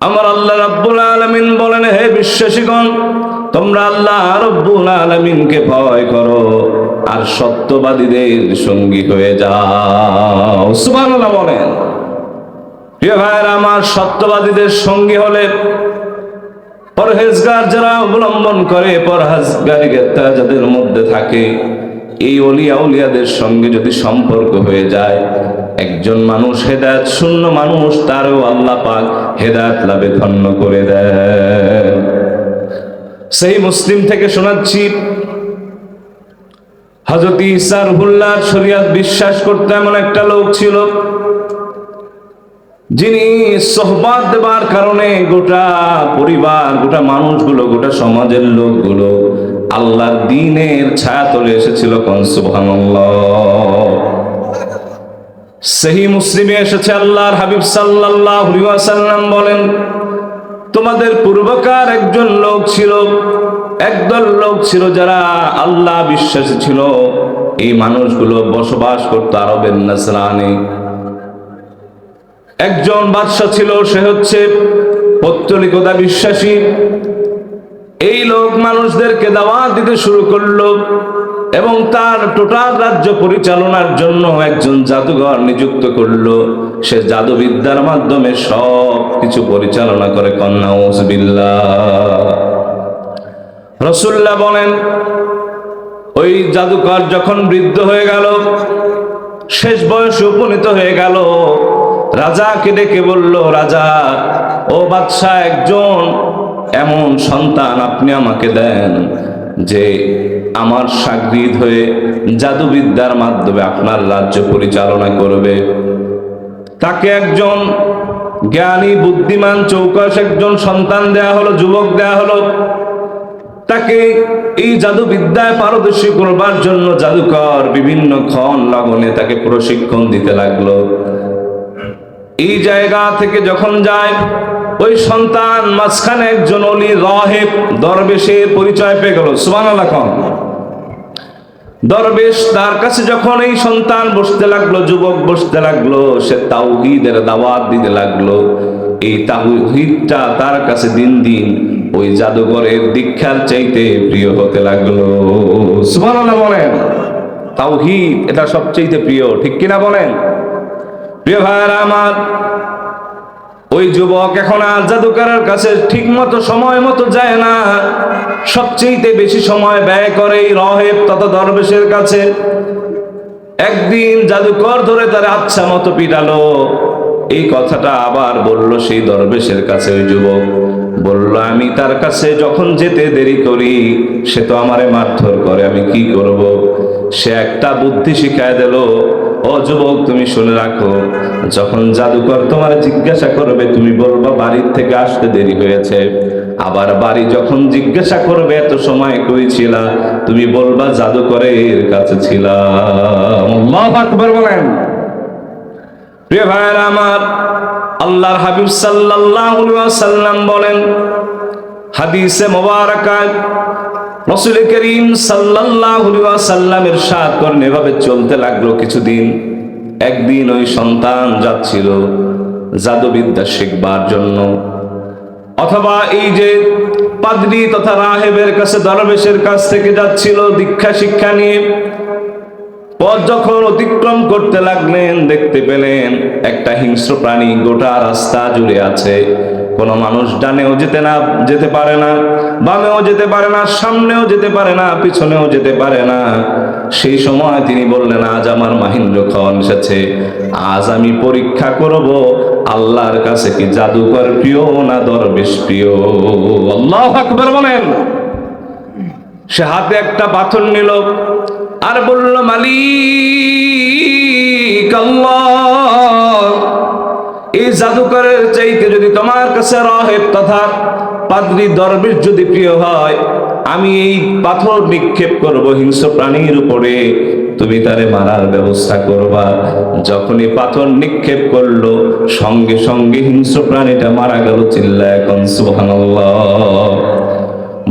আমার আল্লাহ রাব্বুল আলামিন বলেন, হে বিশ্বাসীগণ, তোমরা আল্লাহ রাব্বুল আলামিনকে ভয় করো আর সত্যবাদীদের সঙ্গী হয়ে যাও। সুবহানাল্লাহ বলেন। প্রিয় ভাইরা আমার, সত্যবাদীদের সঙ্গী হলে পরহেজগার যারা অবলম্বন করে, পরহেজগারিতা যাদের মধ্যে থাকে, এই ওলিয়া উলিয়াদের সঙ্গে যদি সম্পর্ক হয়ে যায়, একজন মানুষ হেদায়েত শূন্য মানুষ, তারও আল্লাহ পাক হেদায়েত লাভে ধন্য করে দেয়। সেই মুসলিম থেকে শোনাচ্ছি, হযরত ঈসা রুহুল্লাহর শরীয়ত বিশ্বাস করতে এমন একটা লোক ছিল, যিনি সোহবত দেবার কারণে গোটা পরিবার, গোটা মানুষগুলো, গোটা সমাজের লোকগুলো আল্লাহর দ্বীনের ছায়াতলে এসেছিল। কোন সুবহানাল্লাহ। সহিহ মুসলিমে এসেছে, আল্লাহর হাবিব সাল্লাল্লাহু আলাইহি ওয়াসাল্লাম বলেন, তোমাদের পূর্বকার একজন লোক ছিল, একদল লোক ছিল যারা আল্লাহ বিশ্বাসী ছিল। এই মানুষগুলো বসবাস করত আরবের নাসরানে। একজন বাদশা ছিল, সে হচ্ছে পৌত্তলিকতা বিশ্বাসী। এই লোক মানুষদেরকে দাওয়াত দিতে শুরু করলো এবং তার টোটাল রাজ্য পরিচালনার জন্য একজন জাদুঘর নিযুক্ত করলো। সে জাদুবিদ্যার মাধ্যমে সব কিছু পরিচালনা করে। কন্যা নাউযুবিল্লাহ। রাসূলুল্লাহ বলেন, ওই জাদুকর যখন বৃদ্ধ হয়ে গেল, শেষ বয়সে উপনীত হয়ে গেল, রাজাকে ডেকে বলল, রাজা, ও বাদশাহ, একজন এমন সন্তান আপনি আমাকে দেন যে আমার শাগরিদ হয়ে জাদুবিদ্যার মাধ্যমে আপনার রাজ্য পরিচালনা করবে। তাকে একজন জ্ঞানী, বুদ্ধিমান, চৌকস একজন সন্তান দেয়া হলো, যুবক দেয়া হলো। তাকে এই জাদুবিদ্যায় পারদর্শী করবার জন্য জাদুকর বিভিন্ন ক্ষণ লগনে তাকে প্রশিক্ষণ দিতে লাগলো। এই জায়গা থেকে যখন যায়, ওই সন্তান মাঝখানে একজন ওলি, রাহেব, দরবেশের পরিচয় পেয়ে গেল। সুবহানাল্লাহ। দরবেশ তার কাছে যখন এই সন্তান বসতে লাগলো, যুবক বসতে লাগলো, সে তাওহীদের দাওয়াত দিতে লাগলো। এই তাওহীদটা তার কাছে দিন দিন ওই জাদুঘরের দীক্ষার চাইতে প্রিয় হতে লাগলো। সুবহানাল্লাহ বলেন। তাওহীদ এটা সবচেয়ে প্রিয়, ঠিক কিনা বলেন? প্রিয় ভাইরা আমার, ওই যুবক এখন আর জাদুকরের কাছে ঠিক মতো সময় মতো যায় না, সবচেয়ে বেশি সময় ব্যয় করে এই রাহেব তথা দরবেশের কাছে। একদিন জাদুকর ধরে তার আচ্ছা মতো পিটালো। এই কথাটা আবার বলল সেই দরবেশের কাছে। ওই যুবক বলল, আমি তার কাছে যখন যেতে দেরি করি, সে তো আমারে মারধর করে, আমি কি করব? সে একটা বুদ্ধি শিখায় দিল, ও যুবক, তুমি শুনে রাখো, যখন জাদুকর তোমার জিজ্ঞাসা করবে, তুমি বলবা বাড়ির থেকে আসতে দেরি হয়েছে। আবার বাড়ি যখন জিজ্ঞাসা করবে এত সময় কই ছিলা, তুমি বলবা জাদুকরের কাছে ছিলাম। আল্লাহু আকবার বলেন। প্রিয় ভাইরা আমার, আল্লাহর হাবিব সাল্লাল্লাহু আলাইহি ওয়াসাল্লাম বলেন, হাদিসে মুবারাকাত, রাসূল করিম সাল্লাল্লাহু আলাইহি ওয়াসাল্লাম ইরশাদ করেন, এভাবে চলতে লাগলো কিছুদিন। একদিন ওই সন্তান যাচ্ছিল জাদুবিদ্যা শিখবার জন্য, অথবা এই যে পাদ্রী তথা রাহেবের কাছে, দরবেশের কাছ থেকে যাচ্ছিল দীক্ষা শিক্ষা নিয়ে। পথ যখন অতিক্রম করতে লাগলেন, দেখতে পেলেন একটা হিংস্র প্রাণী গোটা রাস্তা জুড়ে আছে। কোন মানুষ ডানেও যেতে পারে না, বামেও যেতে পারে না, সামনেও যেতে পারে না, পিছনেও যেতে পারে না। সেই সময় তিনি বললেন, আজ আমার মাহেন্দ্রক্ষণ এসেছে, আজ আমি পরীক্ষা করব আল্লাহর কাছে কি জাদুকর প্রিয় না দরবেশ প্রিয়। আল্লাহু আকবার বলেন। সে হাতে একটা পাথর নিল আর বলল, মালিক আল্লাহ, এই জাদুকরের চাইতে যদি তোমার কাছে রাহেব তথা পাদ্রী দরবেশ যদি প্রিয় হয়, আমি এই পাথর নিক্ষেপ করব হিংস্র প্রাণীর উপরে, তুমি তারে মারার ব্যবস্থা করবা। যখনই পাথর নিক্ষেপ করলো, সঙ্গে সঙ্গে হিংস্র প্রাণীটা মারা গেল। চিল্লায় এখন সুবহানাল্লাহ।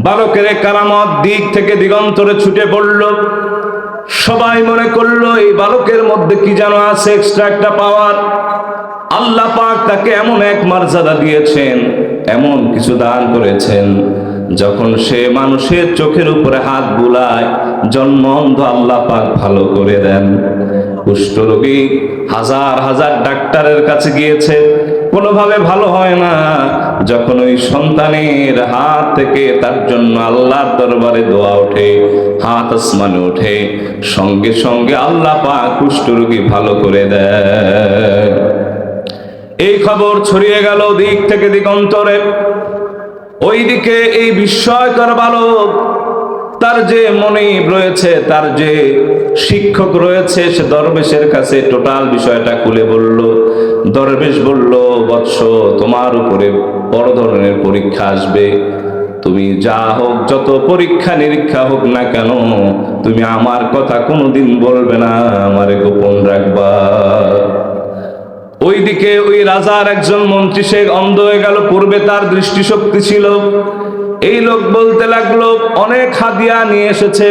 বালকের কারামত দিক থেকে দিগন্তরে ছুটে পড়ল। সবাই মনে করলো এই বালকের মধ্যে কি যেন আছে, এক্সট্রা একটা পাওয়ার। আল্লাহ পাক তাকে এমন এক মর্যাদা দিয়েছেন, এমন কিছু দান করেছেন, যখন সে মানুষের চোখের উপরে হাত বুলায় জন্ম অন্ধ আল্লাহ পাক ভালো করে দেন। কুষ্ঠরোগী হাজার হাজার ডাক্তারের কাছে গিয়েছে, কোনোভাবে ভালো হয় না। যখন ওই সন্তানের হাত থেকে তার জন্য আল্লাহর দরবারে দোয়া ওঠে, হাত আসমানে ওঠে, সঙ্গে সঙ্গে আল্লাহ পাক কুষ্ঠরোগী ভালো করে দেয়। এই খবর ছড়িয়ে গেল দিক থেকে দিগন্তরে। ওইদিকে এই বিস্ময়কর বালক, তার যে মনিব রয়েছে, তার যে শিক্ষক রয়েছে, সে দরবেশের কাছে টোটাল বিষয়টা খুলে বলল। দরবেশ বলল, বৎস, তোমার উপরে বড় ধরনের পরীক্ষা আসবে। তুমি যা হোক, যত পরীক্ষা নিরীক্ষা হোক না কেন, তুমি আমার কথা কোনোদিন বলবে না, আমারে গোপন রাখবা। ওইদিকে ওই রাজার একজন মন্ত্রী, সে অন্ধ হয়ে গেল, পূর্বে তার দৃষ্টিশক্তি ছিল। এই লোক বলতে লাগলো, অনেক হাদিয়া নিয়ে এসেছে।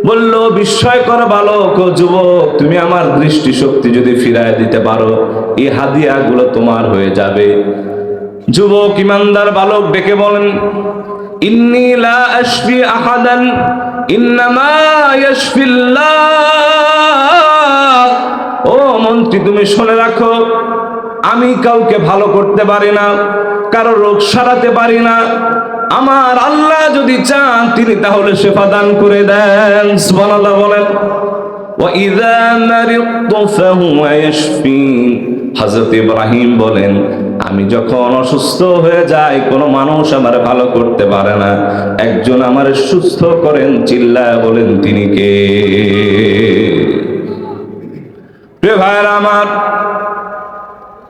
বলল, বিস্ময়কর বালক ও যুবক, তুমি আমার দৃষ্টিশক্তি যদি ফিরায় দিতে পারো, এই হাদিয়াগুলো তোমার হয়ে যাবে। যুবক ইমানদার বালক ডেকে বলেন, ইন্নী লা আশফি আহাদান ইন্নামা ইয়াশফিল্লাহ। ও মন্ত্রী, তুমি শুনে রাখো, আমি কাউকে ভালো করতে পারি না, কারো রোগ সারাতে পারি না। আমার আল্লাহ যদি চান, তিনি তাহলে শেফা দান করে দেন। সুবহানাল্লাহ বলেন। ওয়া ইযা মারিদতু ফাহুয়া ইয়াশফিন। হযরত ইব্রাহিম বলেন, আমি যখন অসুস্থ হয়ে যাই, কোনো মানুষ আমারে ভালো করতে পারে না, একজন আমারে সুস্থ করেন। চিল্লায় বলেন, তিনি কে? প্রিয় ভাইরা আমার,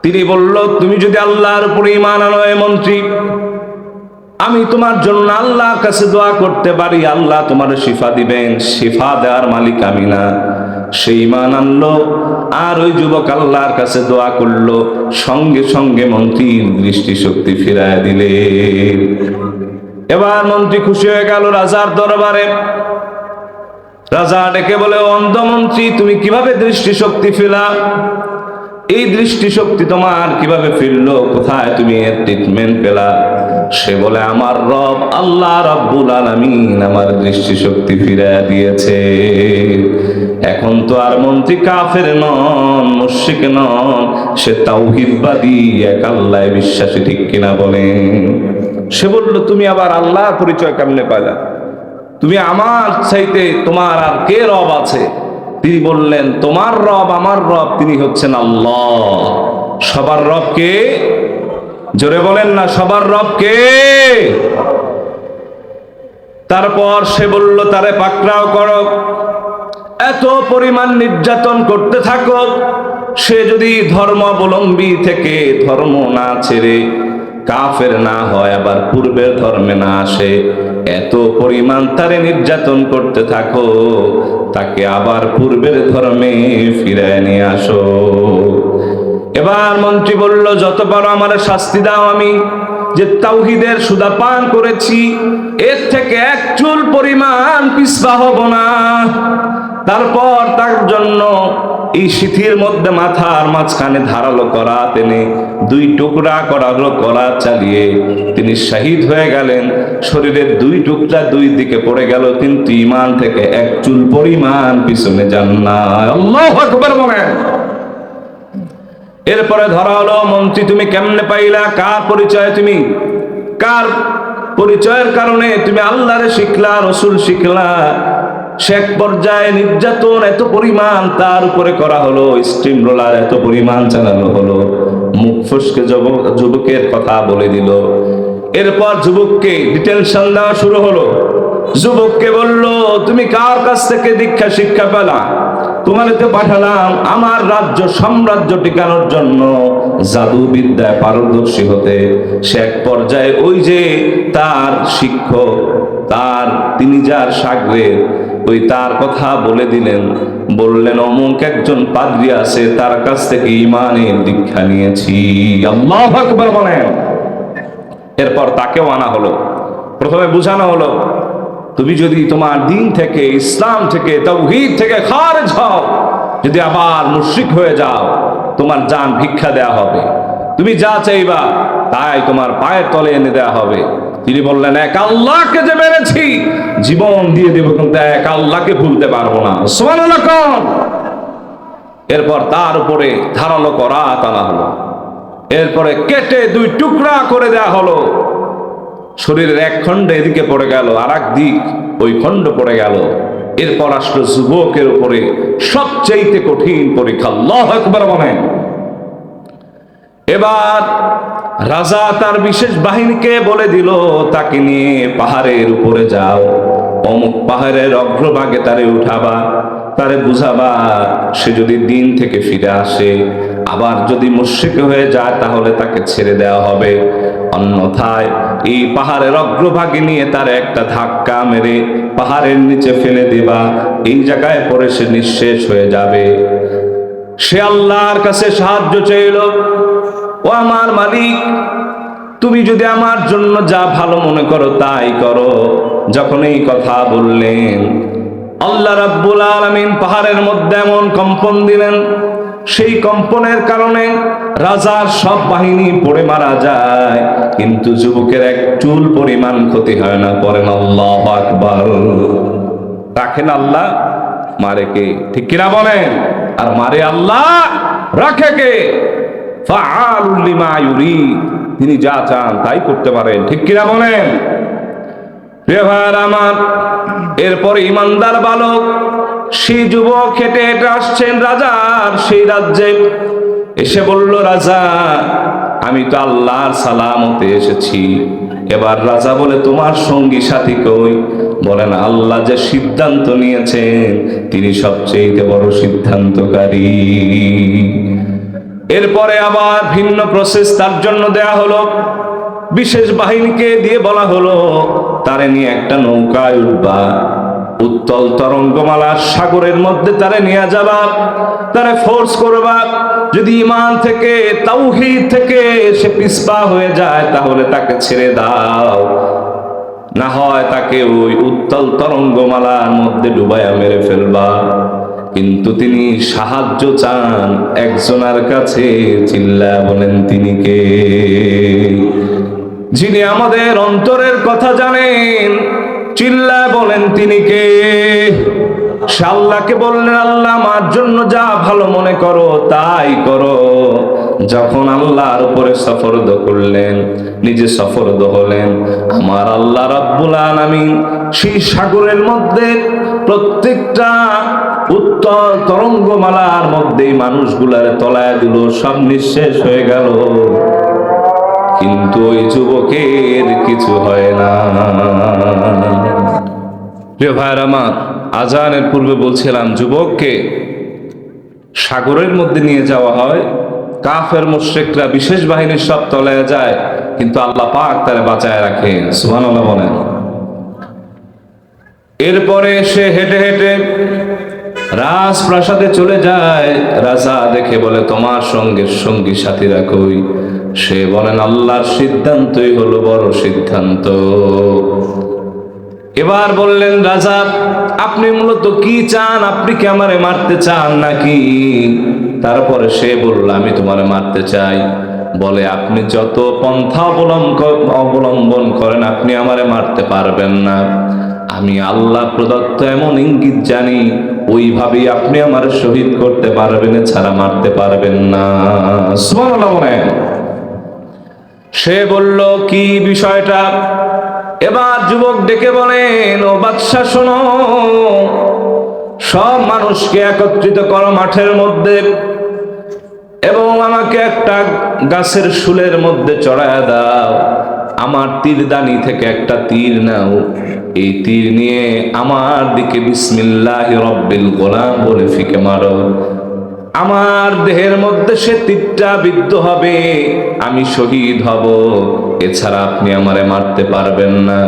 তিনি বলল, তুমি যদি আল্লাহর উপরে ঈমান আনো এ মন্ত্রী, আমি তোমার জন্য আল্লাহর কাছে দোয়া করতে পারি, আল্লাহ তোমার শিফা দিবেন। শিফা দেওয়ার মালিক আমি না। সেই ঈমান আনলো, আর ওই যুবক আল্লাহর কাছে দোয়া করলো, সঙ্গে সঙ্গে মন্ত্রীর দৃষ্টিশক্তি ফিরায় দিলে। এবার মন্ত্রী খুশি হয়ে গেল রাজার দরবারে। রাজা ডেকে বলে, অন্ধ মন্ত্রী, তুমি কিভাবে দৃষ্টিশক্তি ফেলা? এই দৃষ্টিশক্তি তোমার কিভাবে ফিরলো? কোথায় তুমি এর ট্রিটমেন্ট পেলা? সে বলে, আমার রব আল্লাহ রাব্বুল আলামিন আমার দৃষ্টিশক্তি ফিরিয়ে দিয়েছে। এখন তো আর মন্ত্রী কাফের নন, মুশরিক নন, সে তাওহীদবাদী, এক আল্লাহে বিশ্বাসী, ঠিক কিনা বলেন? সে বলল, তুমি আবার আল্লাহর পরিচয় কেমনে পাইলা? তুমি আমার চাইতে তোমার আর কে রব আছে? তিনি বললেন, তোমার রব আমার রব, তিনি হচ্ছেন আল্লাহ। সবার রব কে? জোরে বলেন না, সবার রব কে? তারপর সে বলল, তারে পাকড়াও করো, এত পরিমাণ নির্যাতন করতে থাকো। সে যদি ধর্মাবলম্বী থেকে ধর্ম না ছেড়ে কাফের না হয়, আবার পূর্বের ধর্মে না আসে, এত পরিমাণ তারে নির্যাতন করতে থাকো, তাকে আবার পূর্বের ধর্মে ফিরায় নিয়ে আসো। এবার মন্ত্রী বলল, যত পারো আমার শাস্তি দাও, আমি যে তাওহীদের সুদা পান করেছি, এর থেকে এক চুল পরিমাণ পিছপা হব না। তারপর তার জন্য এই সিথির মধ্যে মাথার মাঝখানে ধারালো করা টেনে দুই টুকরা করালো করা চালিয়ে তিনি শহীদ হয়ে গেলেন। শরীরের দুই টুকরা দুই দিকে পড়ে গেল, কিন্তু ঈমান থেকে এক চুল পরিমাণ পিছনে যান না। আল্লাহু আকবার বলেন। এরপরে ধরা হলো, মন্ত্রী তুমি কেমনে পাইলা? কার পরিচয়? তুমি কার পরিচয়ের কারণে তুমি আল্লাহরে শিখলা, রসুল শিখলা? শেখ পর্যায়ে নির্যাতন এত পরিমাণ তার উপরে করা হলো, স্টিম রোলার এত পরিমাণ চালানো হলো, মুখ ফসকে যুবকের কথা বলে দিল। এরপর যুবককে ডিটেনশন দেওয়া শুরু হলো। যুবককে বলল, তুমি কার কাছ থেকে দীক্ষা শিক্ষা পেলা? তোমার তো পাঠালাম আমার রাজ্য সাম্রাজ্য টিকানোর জন্য, জাদু বিদ্যায় পারদর্শী হতে। সে এক পর্যায়ে ওই যে তার শিক্ষক, তার তিনি যার শাগরেদ, ওই তার কথা বলে দিলেন। বললেন, অমুক একজন পাদ্রী আছে, তার কাছ থেকে ঈমানের দীক্ষা নিয়েছি। আল্লাহু আকবার বলেন। এরপর তাকেও আনা হলো। প্রথমে বোঝানো হলো, তুমি যদি তোমার দিন থেকে, ইসলাম থেকে, তাওহীদ থেকে খারিজ হও, যদি আবার মুশরিক হয়ে যাও, তোমার জান ভিক্ষা দেয়া হবে, তুমি যা চাইবা তাই তোমার পায়ের তলে এনে দেয়া হবে। তিনি বললেন, এক আল্লাহকে যে মেরেছি জীবন দিয়ে দেব, কিন্তু এক আল্লাহকে ভুলতে পারবো না। সুবহানাল্লাহ। এরপর তার উপরে ধারালো করাত আনা হলো, এরপরে কেটে 2 টুকরা করে দেয়া হলো। শরীরের এক খণ্ড এদিকে পড়ে গেল, আর এক দিক ওই খণ্ড পড়ে গেল। এরপর আসলো যুবকের উপরে সবচেয়ে কঠিন পরীক্ষা। আল্লাহু আকবার বলেন। এবার রাজা তার বিশেষ বাহিনীকে বলে দিল, তাকে নিয়ে পাহাড়ের উপরে যাও, অমুক পাহাড়ের অগ্রভাগে তারে উঠাবা, তারে বুঝাবা সে যদি দিন থেকে ফিরে আসে, আবার যদি মুশরিক হয়ে যায় তাহলে তাকে ছেড়ে দেওয়া হবে, অন্যথায় এই পাহাড়ের অগ্রভাগে নিয়ে তার একটা ধাক্কা মেরে পাহাড়ের নিচে ফেলে দিবা, এই জায়গায় পরে সে নিঃশেষ হয়ে যাবে। সে আল্লাহর কাছে সাহায্য চাইল, ও আমার মালিক, তুমি যদি আমার জন্য যা ভালো মনে করো তাই করো। যখন এই কথা বললেন, আল্লাহ রাব্বুল আলামিন পাহাড়ের মধ্যে এমন কম্পন দিলেন, সেই কম্পনের কারণে রাজার সব বাহিনী পড়ে মারা যায়, কিন্তু যুবকের এক চুল পরিমাণ ক্ষতি হয় না। পড়েন আল্লাহু আকবার। রাখেন আল্লাহ, মারে কে? ঠিক কিনা বলেন? আর মারে আল্লাহ, রাখে কে? ফাআলুল লিমা ইউরিদ, তিনি যা চান তাই করতে পারেন। ঠিক কিনা বলেন? প্রিয় ভাইরা আমার, এরপরে ইমানদার বালক সেই যুবক হেঁটে হেঁটে আসছেন রাজার সেই রাজ্যে। এসে বলল, রাজা, আমি তো আল্লাহর সালামতে এসেছি। এবার রাজা বলে, তোমার সঙ্গী সাথী কই? বলেন, আল্লাহ যে সিদ্ধান্ত নিয়েছেন তিনি সবচেয়ে বড় সিদ্ধান্তকারী। এরপরে আবার ভিন্ন প্রসেস তার জন্য দেয়া হলো। বিশেষ বাহিনীকে দিয়ে বলা হলো, তারে নিয়ে একটা নৌকায় উঠবা, উত্তল তরঙ্গমালার সাগরের মধ্যে তারে নিয়ে যাবা, তারে ফোর্স করবা। যদি ঈমান থেকে, তাওহীদ থেকে সে পিছপা হয়ে যায় তাহলে তাকে ছেড়ে দাও, না হয় তাকে ওই উত্তল তরঙ্গমালার মধ্যে ডুবাইয়া মেরে ফেলবা। কিন্তু তিনি সাহায্য চান একজনের কাছে। চিল্লায়া বলেন, তিনি কে? যিনি আমাদের অন্তরের কথা জানেন। চিল্লায়া বলেন, তিনি কে? সে আল্লাহকে বললেন, আল্লাহ আমার জন্য যা ভালো মনে করো তাই করো। যখন আল্লাহর উপরে সফরদ করলেন, নিজে সফরদ হলেন, আমার আল্লাহ রাব্বুল আলামিন সেই সাগরের মধ্যে প্রত্যেকটা উত্তল তরঙ্গমালার মধ্যে মানুষগুলার তলায় দিল, সব নিঃশেষ হয়ে গেল, কিন্তু ওই যুবকের কিছু হয় না। প্রিয় ভাইরা আমার, আজানের পূর্বে বলছিলাম যুবককে সাগরের মধ্যে নিয়ে যাওয়া হয়, কাফের মুশরিকরা বিশেষ বাহিনীর সব তলায় যায়, কিন্তু আল্লাহ পাক তারে বাঁচায় রাখেন। সুবহানাল্লাহ বলেন। এরপরে সে হেঁটে হেঁটে রাজপ্রাসাদে চলে যায়। রাজা দেখে বলে, তোমার সঙ্গী সাথীরা কই? সে বলেন, আল্লাহর সিদ্ধান্তই হলো বড় সিদ্ধান্ত। এবার বললেন, রাজা, আপনি মূলত কি চান? আপনি কি আমারে মারতে চান নাকি? তারপরে সে বলল, আমি তোমারে মারতে চাই। বলে, আপনি যত পন্থা অবলম্বন করেন আপনি আমারে মারতে পারবেন না। আমি আল্লাহ প্রদত্ত এমন ইঙ্গিত জানি, ওইভাবেই আপনি আমার শহীদ করতে পারবেন, ছাড়া মারতে পারবেন না। সুবহানাল্লাহ বলেন। সে বলল, কি বিষয়টা? এবার যুবক ডেকে বলেন, ও বাদশা শোনো, সব মানুষকে একত্রিত করো মাঠের মধ্যে, এবং আমাকে একটা গাছের শুলের মধ্যে চড়ায়া দাও। আমার তীরদানি থেকে একটা তীর নাও, এই তীর নিয়ে আমার দিকে বিসমিল্লাহি রব্বিল গোলাম বলে ফিকে মারো। আমার দেহের মধ্যে সে তীরটা বিদ্ধ হবে, আমি শহীদ হব, এছাড়া আপনি আমারে মারতে পারবেন না।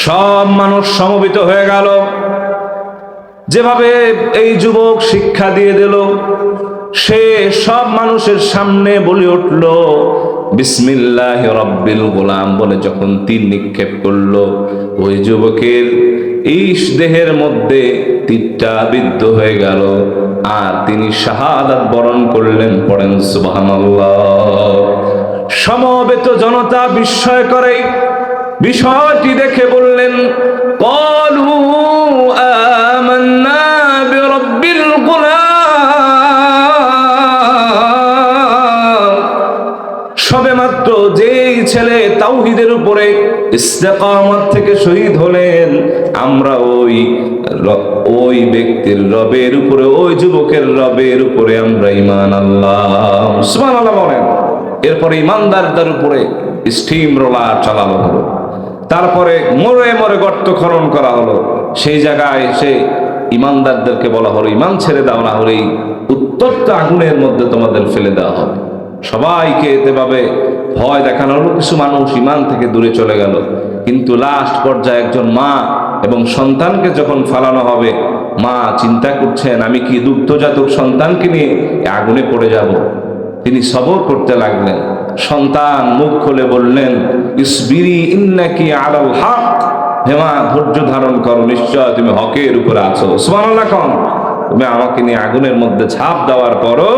সব মানুষ সমবেত হয়ে গেল। যেভাবে এই যুবক শিক্ষা দিয়ে দিল, সে সব মানুষের সামনে বলে উঠল বিসমিল্লাহি রব্বিল গোলাম বলে যখন তীর নিক্ষেপ করলো, ওই যুবকের এই দেহের মধ্যে তীরটা বিদ্ধ হয়ে গেল আর তিনি শাহাদাত বরণ করলেন। পড়েন সুবহানাল্লাহ। সমবেত জনতা বিস্ময় করে বিষয়টি দেখে বললেন, ক্বালু আমান্না বিরাব্বিল গুলাম। সবেমাত্র যেই ছেলে তাওহীদের উপরে ইস্তেকামত থেকে শহীদ হলেন, আমরা ওই ব্যক্তির রবের উপরে, ওই যুবকের রবের উপরে আমরা ঈমান আনলাম। সুবহানাল্লাহ বলেন। এরপরে ঈমানদারদের উপরে স্টিম রোলার চালানো হলো, তারপরে মরে মরে গর্ত খনন করা হলো। সেই জায়গায় এসে ঈমানদারদেরকে বলা হলো, ঈমান ছেড়ে দাও, না হলে উত্তপ্ত আগুনের মধ্যে তোমাদের ফেলে দেওয়া হবে। সবাইকে এতেভাবে ভয় দেখানো হলো। কিছু মানুষ ঈমান থেকে দূরে চলে গেল, কিন্তু লাস্ট পর্যায়ে একজন মা এবং সন্তানকে যখন ফালানো হবে, মা চিন্তা করছেন, আমি কি দুগ্ধজাতক সন্তানকে নিয়ে আগুনে পড়ে যাব। তিনি সবর করতে লাগলেন। সন্তান মুখ খুলে বললেন, ইসবিরি ইন্নাকি আলাল হক। হে মা, ধৈর্য ধারণ করো, নিশ্চয় তুমি হকের উপরে আছো। সুবহানাল্লাহ। তুমি আমাকে নিয়ে আগুনের মধ্যে ঝাঁপ দেওয়ার পরও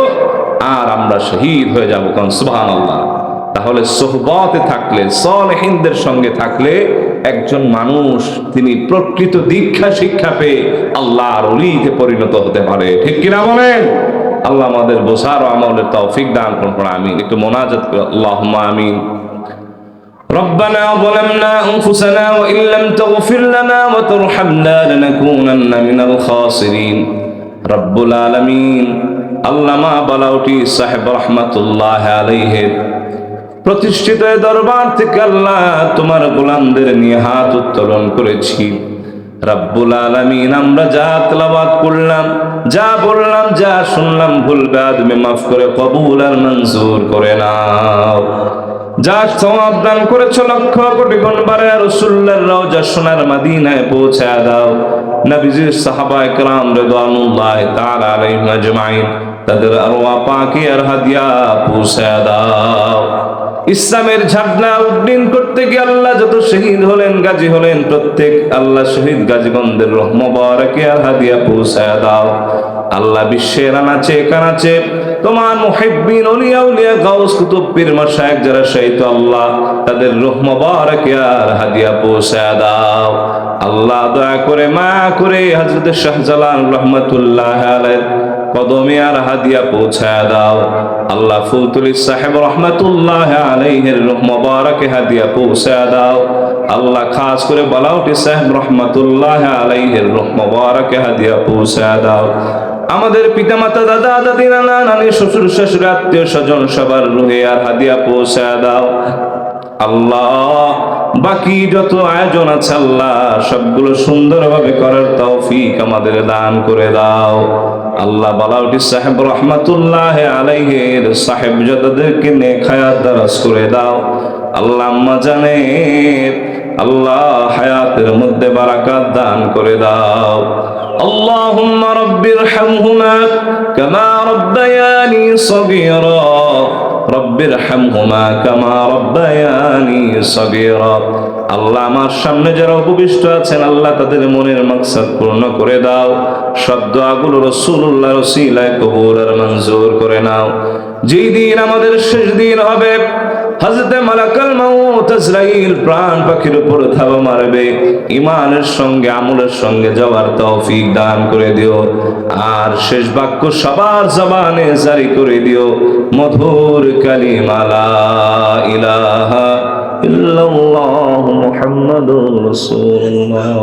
আর আমরা শহীদ হয়ে যাবো। কারণ সুবহানাল্লাহ। তাহলে সোহবতে থাকলে, সালেহিনদের সঙ্গে থাকলে একজন মানুষ তিনি প্রকৃত দীক্ষা শিক্ষা পেয়ে আল্লাহর ওলিতে পরিণত হতে পারে। ঠিক কিনা বলেন? আল্লাহ আমাদের বোঝার ও আমলের তৌফিক দান করুন। আমিন। একটু মোনাজাত করে আল্লাহুম্মা আমিন। ربنا ظلمنا أنفسنا وإن لم تغفر لنا وترحمنا لنكونن من الخاسرين رب العالمين। আল্লামা বালাউটি সাহেব রহমাতুল্লাহ আলাইহি প্রতিষ্ঠিত দরবার থেকে আল্লাহ তোমার গোলামদের নিয়ে হাত উত্তোলন করেছি। রব্বুল আলামিন, আমরা যা তেলাওয়াত করলাম, যা বললাম, যা শুনলাম, ভুল বাদমে মাফ করে কবুল আর মঞ্জুর করে নাও। যা সওয়াব দান করেছো লক্ষ কোটি গুণ বাড়ে রাসূলুল্লাহর রওজা সোনার মদিনায় পৌঁছায় দাও। নবীজির সাহাবায়ে কেরাম রিদওয়ানুল্লাহি তাআলা আলাইহিম আজমাইন তাদের আরওয়াহ পাকের হাদিয়া পৌঁছায় দাও। ইসলামের ঝান্ডা উড্ডীন করতে গিয়ে আল্লাহ যত শহীদ হলেন, গাজী হলেন, প্রত্যেক আল্লাহ শহীদ গাজীগণদের রূহ মুবারকে আর হাদিয়া পৌঁছায় দাও। আল্লাহ বিশ্বের আনাচে কানাচে তোমার মুহিব্বিন আউলিয়া আউলিয়া গাউস কুতুব পীর মাশায়েখ যারা শহীদ, আল্লাহ তাদের রূহ মুবারকে আর হাদিয়া পৌঁছায় দাও। আল্লাহ দয়া করে মায়া করে হযরত শাহজালাল রহমাতুল্লাহ আলাইহি কদমে আর হাদিয়া পৌঁছায় দাও। আল্লাহ ফুলতুলি সাহেব রহমাতুল্লাহ আলাইহির রূহ মুবারকে হাদিয়া পৌঁছায় দাও। আল্লাহ খাস করে বালাউটি সাহেব রহমাতুল্লাহ আলাইহির রূহ মুবারকে হাদিয়া পৌঁছায় দাও। আমাদের পিতামাতা, দাদা দাদি, নানা নানি, শ্বশুর শাশুড়ি, আত্মীয় স্বজন সবার রুহে আর হাদিয়া পৌঁছায় দাও। আল্লাহ বাকি যত আয়োজন আছে আল্লাহ সবগুলো সুন্দরভাবে করার তৌফিক আমাদের দান করে দাও। আল্লাহ বালাউটি সাহেব রহমাতুল্লাহ আলাইহির সাহেবজাদাদেরকে নেক হায়াত দারাজ করে দাও। আল্লাহ আম্মা জানে আল্লাহ হায়াতের মধ্যে বারাকাত দান করে দাও। আল্লাহুম্মা রাব্বিরহামহুমা কামা রাব্বায়ানি সগীরা রাব্বিরহামহুমা কামা রাব্বায়ানি সগীরা। আল্লাহ আমার সামনে যারা উপবিষ্ট আছেন আল্লাহ তাদের মনের মাকসাদ পূর্ণ করে দাও। সব দোয়াগুলো রাসূলুল্লাহর ওসিলায় কবুল আর মঞ্জুর করে নাও। যেই দিন আমাদের শেষ দিন হবে, হযরতে মালাকুল মাউত আজরাইল প্রাণ পাখির উপর থাবা মারবে, ঈমানের সঙ্গে আমলের সঙ্গে যাওয়ার তৌফিক দান করে দিও। আর শেষ বাক্য সবার জবানে জারি করে দিও, মধুর কালিমা লা ইলাহা ইল্লাল্লাহু মুহাম্মাদুর রাসূলুল্লাহ।